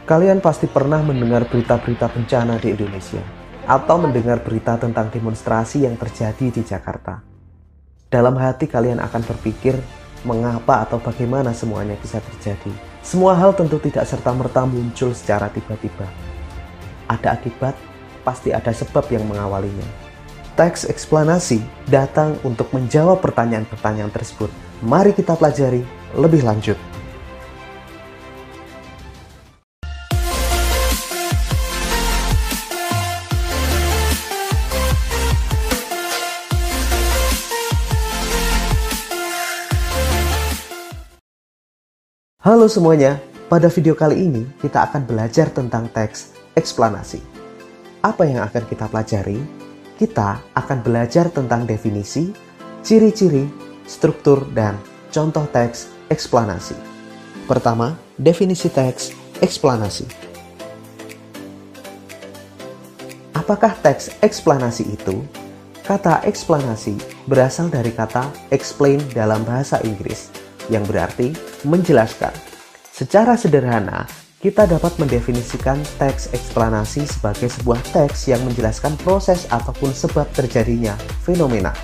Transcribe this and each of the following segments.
Kalian pasti pernah mendengar berita-berita bencana di Indonesia, atau mendengar berita tentang demonstrasi yang terjadi di Jakarta. Dalam hati kalian akan berpikir, mengapa atau bagaimana semuanya bisa terjadi. Semua hal tentu tidak serta-merta muncul secara tiba-tiba. Ada akibat, pasti ada sebab yang mengawalinya. Teks eksplanasi datang untuk menjawab pertanyaan-pertanyaan tersebut. Mari kita pelajari lebih lanjut. Halo semuanya, pada video kali ini kita akan belajar tentang teks eksplanasi. Apa yang akan kita pelajari? Kita akan belajar tentang definisi, ciri-ciri, struktur, dan contoh teks eksplanasi. Pertama, definisi teks eksplanasi. Apakah teks eksplanasi itu? Kata eksplanasi berasal dari kata explain dalam bahasa Inggris, yang berarti menjelaskan. Secara sederhana, kita dapat mendefinisikan teks eksplanasi sebagai sebuah teks yang menjelaskan proses ataupun sebab terjadinya fenomena.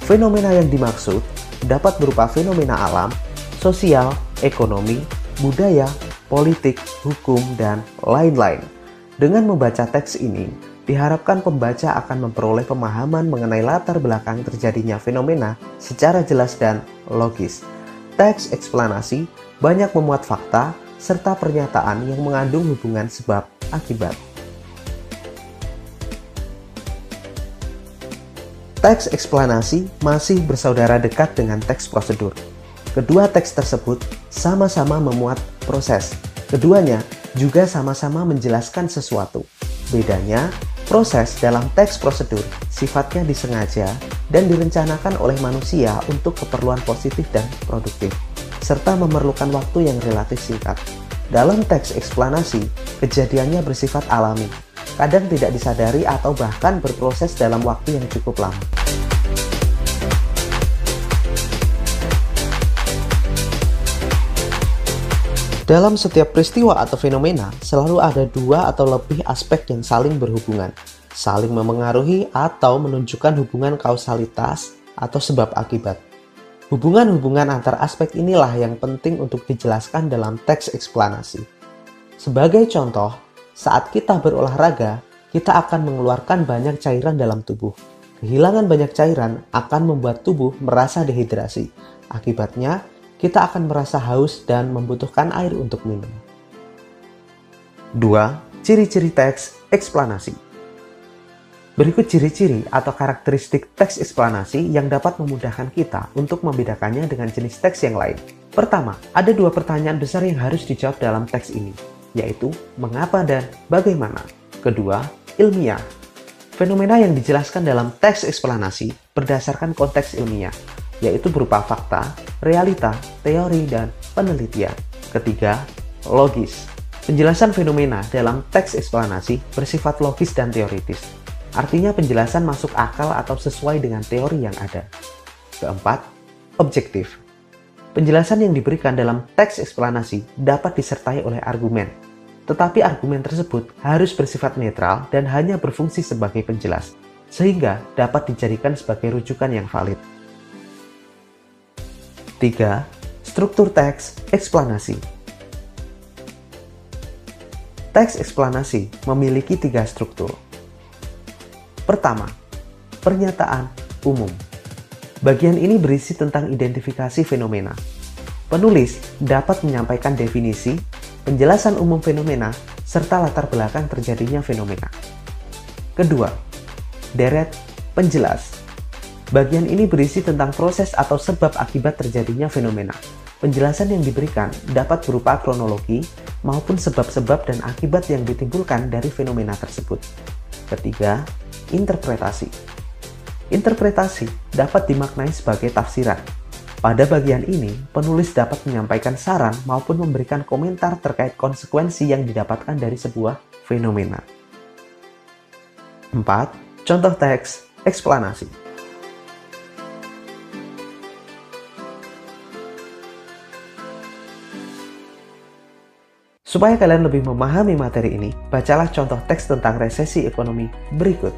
Fenomena yang dimaksud dapat berupa fenomena alam, sosial, ekonomi, budaya, politik, hukum, dan lain-lain. Dengan membaca teks ini, diharapkan pembaca akan memperoleh pemahaman mengenai latar belakang terjadinya fenomena secara jelas dan logis. Teks eksplanasi banyak memuat fakta serta pernyataan yang mengandung hubungan sebab akibat. Teks eksplanasi masih bersaudara dekat dengan teks prosedur. Kedua teks tersebut sama-sama memuat proses. Keduanya juga sama-sama menjelaskan sesuatu. Bedanya, proses dalam teks prosedur sifatnya disengaja dan direncanakan oleh manusia untuk keperluan positif dan produktif, serta memerlukan waktu yang relatif singkat. Dalam teks eksplanasi, kejadiannya bersifat alami, kadang tidak disadari atau bahkan berproses dalam waktu yang cukup lama. Dalam setiap peristiwa atau fenomena, selalu ada dua atau lebih aspek yang saling berhubungan, saling memengaruhi atau menunjukkan hubungan kausalitas atau sebab akibat. Hubungan-hubungan antar aspek inilah yang penting untuk dijelaskan dalam teks eksplanasi. Sebagai contoh, saat kita berolahraga, kita akan mengeluarkan banyak cairan dalam tubuh. Kehilangan banyak cairan akan membuat tubuh merasa dehidrasi. Akibatnya, kita akan merasa haus dan membutuhkan air untuk minum. 2. Ciri-ciri teks eksplanasi. Berikut ciri-ciri atau karakteristik teks eksplanasi yang dapat memudahkan kita untuk membedakannya dengan jenis teks yang lain. Pertama, ada dua pertanyaan besar yang harus dijawab dalam teks ini, yaitu mengapa dan bagaimana. Kedua, ilmiah. Fenomena yang dijelaskan dalam teks eksplanasi berdasarkan konteks ilmiah, yaitu berupa fakta, realita, teori, dan penelitian. Ketiga, logis. Penjelasan fenomena dalam teks eksplanasi bersifat logis dan teoritis. Artinya penjelasan masuk akal atau sesuai dengan teori yang ada. Keempat, objektif. Penjelasan yang diberikan dalam teks eksplanasi dapat disertai oleh argumen. Tetapi argumen tersebut harus bersifat netral dan hanya berfungsi sebagai penjelas, sehingga dapat dijadikan sebagai rujukan yang valid. 3. Struktur teks eksplanasi. Teks eksplanasi memiliki 3 struktur. Pertama, pernyataan umum. Bagian ini berisi tentang identifikasi fenomena. Penulis dapat menyampaikan definisi, penjelasan umum fenomena, serta latar belakang terjadinya fenomena. Kedua, deret penjelas. Bagian ini berisi tentang proses atau sebab akibat terjadinya fenomena. Penjelasan yang diberikan dapat berupa kronologi maupun sebab-sebab dan akibat yang ditimbulkan dari fenomena tersebut. Ketiga, interpretasi. Interpretasi dapat dimaknai sebagai tafsiran. Pada bagian ini, penulis dapat menyampaikan saran maupun memberikan komentar terkait konsekuensi yang didapatkan dari sebuah fenomena. 4. Contoh teks eksplanasi. Supaya kalian lebih memahami materi ini, bacalah contoh teks tentang resesi ekonomi berikut.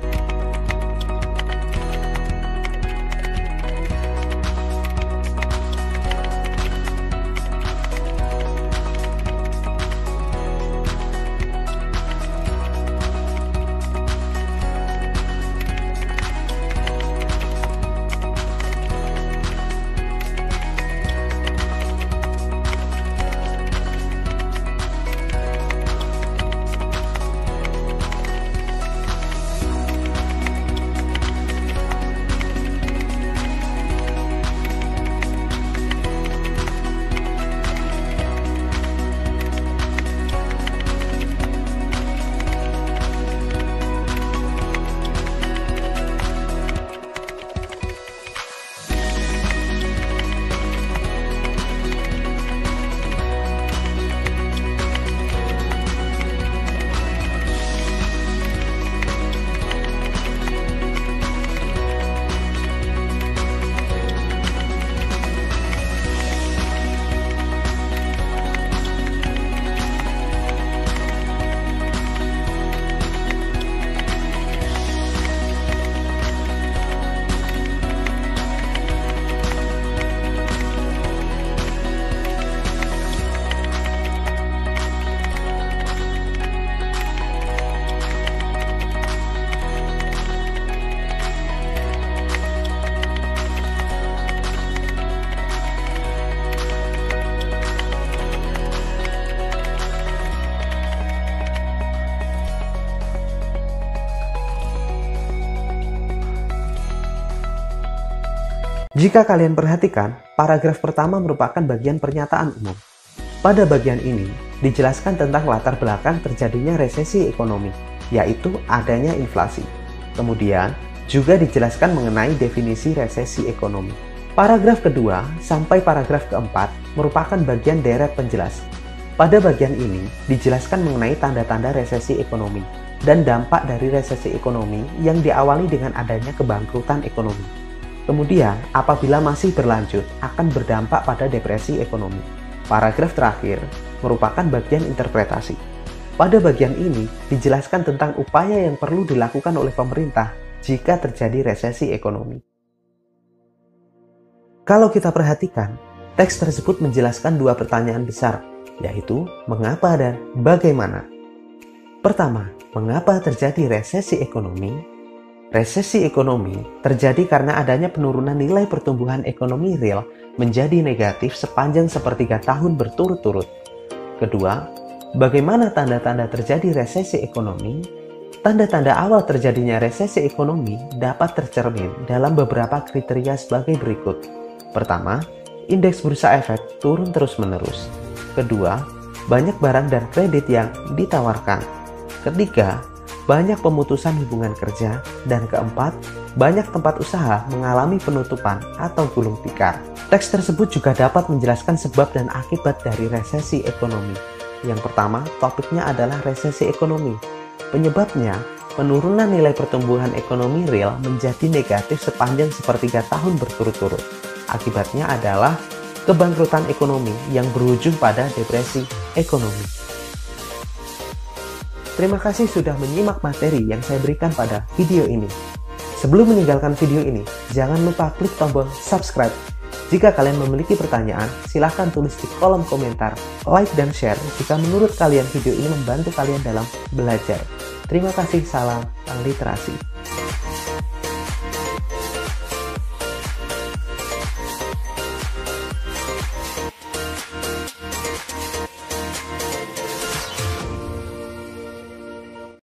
Jika kalian perhatikan, paragraf pertama merupakan bagian pernyataan umum. Pada bagian ini, dijelaskan tentang latar belakang terjadinya resesi ekonomi, yaitu adanya inflasi. Kemudian, juga dijelaskan mengenai definisi resesi ekonomi. Paragraf kedua sampai paragraf keempat merupakan bagian deret penjelas. Pada bagian ini, dijelaskan mengenai tanda-tanda resesi ekonomi dan dampak dari resesi ekonomi yang diawali dengan adanya kebangkrutan ekonomi. Kemudian, apabila masih berlanjut, akan berdampak pada depresi ekonomi. Paragraf terakhir merupakan bagian interpretasi. Pada bagian ini, dijelaskan tentang upaya yang perlu dilakukan oleh pemerintah jika terjadi resesi ekonomi. Kalau kita perhatikan, teks tersebut menjelaskan dua pertanyaan besar, yaitu mengapa dan bagaimana. Pertama, mengapa terjadi resesi ekonomi? Resesi ekonomi terjadi karena adanya penurunan nilai pertumbuhan ekonomi real menjadi negatif sepanjang sepertiga tahun berturut-turut. Kedua, bagaimana tanda-tanda terjadi resesi ekonomi? Tanda-tanda awal terjadinya resesi ekonomi dapat tercermin dalam beberapa kriteria sebagai berikut. Pertama, indeks bursa efek turun terus-menerus. Kedua, banyak barang dan kredit yang ditawarkan. Ketiga, banyak pemutusan hubungan kerja. Dan keempat, banyak tempat usaha mengalami penutupan atau gulung tikar. Teks tersebut juga dapat menjelaskan sebab dan akibat dari resesi ekonomi. Yang pertama, topiknya adalah resesi ekonomi. Penyebabnya, penurunan nilai pertumbuhan ekonomi real menjadi negatif sepanjang sepertiga tahun berturut-turut. Akibatnya adalah kebangkrutan ekonomi yang berujung pada depresi ekonomi. Terima kasih sudah menyimak materi yang saya berikan pada video ini. Sebelum meninggalkan video ini, jangan lupa klik tombol subscribe. Jika kalian memiliki pertanyaan, silahkan tulis di kolom komentar, like dan share jika menurut kalian video ini membantu kalian dalam belajar. Terima kasih, salam literasi.